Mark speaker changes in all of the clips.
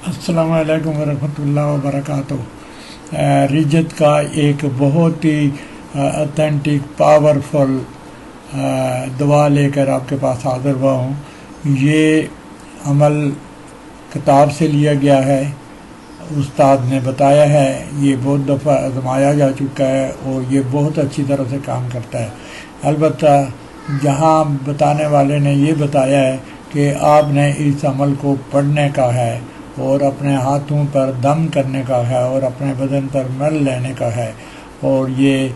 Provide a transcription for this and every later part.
Speaker 1: السلام علیکم ورحمۃ اللہ وبرکاتہ۔ رجت کا ایک بہت ہی اتھینٹک پاورفل دعا لے کر آپ کے پاس حاضر ہوا ہوں۔ یہ عمل کتاب سے لیا گیا ہے، استاد نے بتایا ہے، یہ بہت دفعہ آزمایا جا چکا ہے اور یہ بہت اچھی طرح سے کام کرتا ہے۔ البتہ جہاں بتانے والے نے یہ بتایا ہے کہ آپ نے اس عمل کو پڑھنے کا ہے اور اپنے ہاتھوں پر دم کرنے کا ہے اور اپنے بدن پر مل لینے کا ہے، اور یہ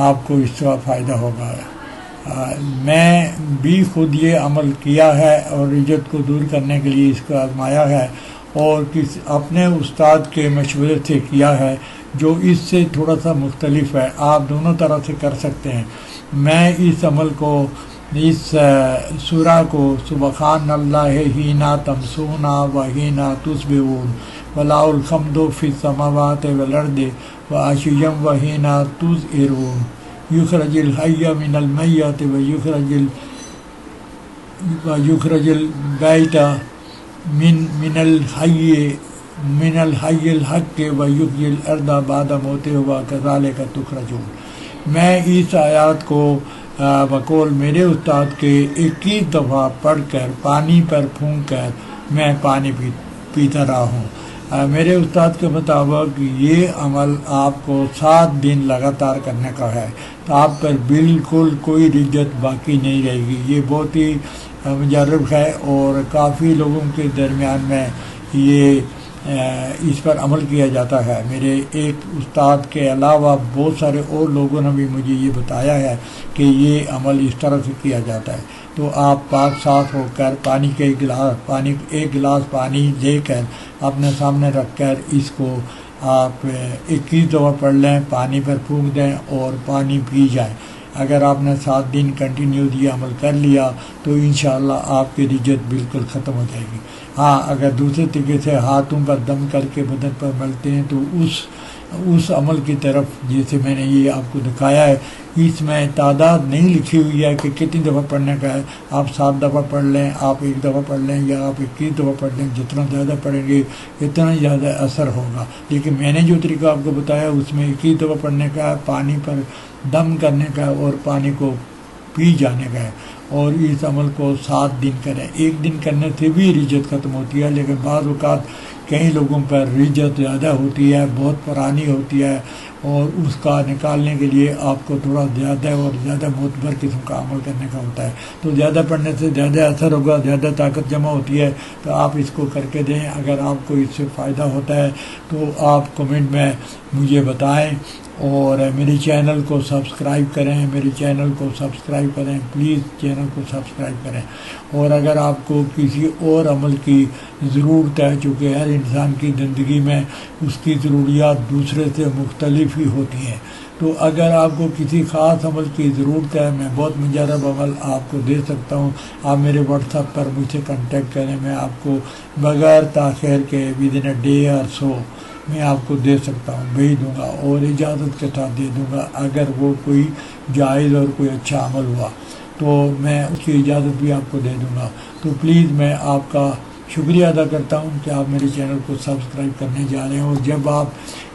Speaker 1: آپ کو اس کا فائدہ ہوگا۔ میں بھی خود یہ عمل کیا ہے اور رجت کو دور کرنے کے لیے اس کو آزمایا ہے، اور اپنے استاد کے مشورے سے کیا ہے جو اس سے تھوڑا سا مختلف ہے۔ آپ دونوں طرح سے کر سکتے ہیں۔ میں اس عمل کو، اس سورہ کو سبحان اللہ حین تمسون و حین تصبحون وله الحمد فی السماوات والارض وعشیا وحین تظہرون یخرج الحی من المیت ویخرج المیت من الحی الحق ویحیی الارض بعد موتها وکذالک تخرجون۔ میں اس آیات کو بقول میرے استاد کے 21 دفعہ پڑھ کر پانی پر پھونک کر میں پانی پیتا رہا ہوں۔ میرے استاد کے مطابق یہ عمل آپ کو 7 دن لگاتار کرنے کا ہے، تو آپ پر بالکل کوئی رجت باقی نہیں رہے گی۔ یہ بہت ہی مجرب ہے اور کافی لوگوں کے درمیان میں یہ اس پر عمل کیا جاتا ہے۔ میرے ایک استاد کے علاوہ بہت سارے اور لوگوں نے بھی مجھے یہ بتایا ہے کہ یہ عمل اس طرح سے کیا جاتا ہے۔ تو آپ پاک صاف ہو کر ایک گلاس پانی لے کر اپنے سامنے رکھ کر اس کو آپ 21 دفعہ پڑھ لیں، پانی پر پھونک دیں اور پانی پی جائیں۔ اگر آپ نے 7 دن کنٹینیو یہ عمل کر لیا تو انشاءاللہ آپ کی رجت بالکل ختم ہو جائے گی۔ ہاں، اگر دوسرے طریقے سے ہاتھوں پر دم کر کے بدن پر ملتے ہیں تو اس عمل کی طرف، جیسے میں نے یہ آپ کو دکھایا ہے، اس میں تعداد نہیں لکھی ہوئی ہے کہ کتنی دفعہ پڑھنے کا ہے۔ آپ 7 دفعہ پڑھ لیں، آپ 1 دفعہ پڑھ لیں، یا آپ 21 دفعہ پڑھ لیں۔ جتنا زیادہ پڑھیں گے اتنا زیادہ اثر ہوگا۔ لیکن میں نے جو طریقہ آپ کو بتایا اس میں 21 دفعہ پڑھنے کا ہے، پانی پر دم کرنے کا ہے اور پانی کو پی جانے کا ہے، اور اس عمل کو 7 دن کریں۔ 1 دن کرنے سے بھی رجت ختم ہوتی ہے، لیکن بعض اوقات کئی لوگوں پر رجت زیادہ ہوتی ہے، بہت پرانی ہوتی ہے، اور اس کا نکالنے کے لیے آپ کو تھوڑا زیادہ اور زیادہ معتبر قسم کا عمل کرنے کا ہوتا ہے۔ تو زیادہ پڑھنے سے زیادہ اثر ہوگا، زیادہ طاقت جمع ہوتی ہے۔ تو آپ اس کو کر کے دیں۔ اگر آپ کو اس سے فائدہ ہوتا ہے تو آپ کمنٹ میں مجھے بتائیں، اور میرے چینل کو سبسکرائب کریں، پلیز چینل کو سبسکرائب کریں۔ اور اگر آپ کو کسی اور عمل کی ضرورت ہے، چونکہ ہر انسان کی زندگی میں اس کی ضروریات دوسرے سے مختلف ہی ہوتی ہیں، تو اگر آپ کو کسی خاص عمل کی ضرورت ہے، میں بہت مجرب عمل آپ کو دے سکتا ہوں۔ آپ میرے واٹس ایپ پر مجھ سے کنٹیکٹ کریں، میں آپ کو بغیر تاخیر کے ودن اے ڈے اور سو میں آپ کو دے سکتا ہوں، بھیج دوں گا، اور اجازت کے ساتھ دے دوں گا۔ اگر وہ کوئی جائز اور کوئی اچھا عمل ہوا تو میں اس کی اجازت بھی آپ کو دے دوں گا۔ تو پلیز میں آپ کا شکریہ ادا کرتا ہوں کہ آپ میرے چینل کو سبسکرائب کرنے جا رہے ہیں، اور جب آپ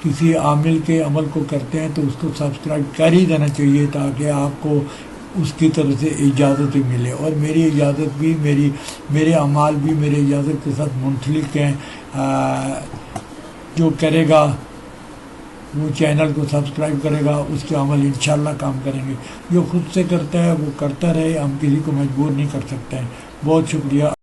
Speaker 1: کسی عامل کے عمل کو کرتے ہیں تو اس کو سبسکرائب کر ہی دینا چاہیے، تاکہ آپ کو اس کی طرف سے اجازت بھی ملے، اور میری اجازت بھی، میرے اعمال بھی میری اجازت کے ساتھ منسلک ہیں۔ جو کرے گا وہ چینل کو سبسکرائب کرے گا، اس کے عمل انشاءاللہ کام کریں گے۔ جو خود سے کرتا ہے وہ کرتا رہے، ہم کسی کو مجبور نہیں کر سکتے ہیں۔ بہت شکریہ۔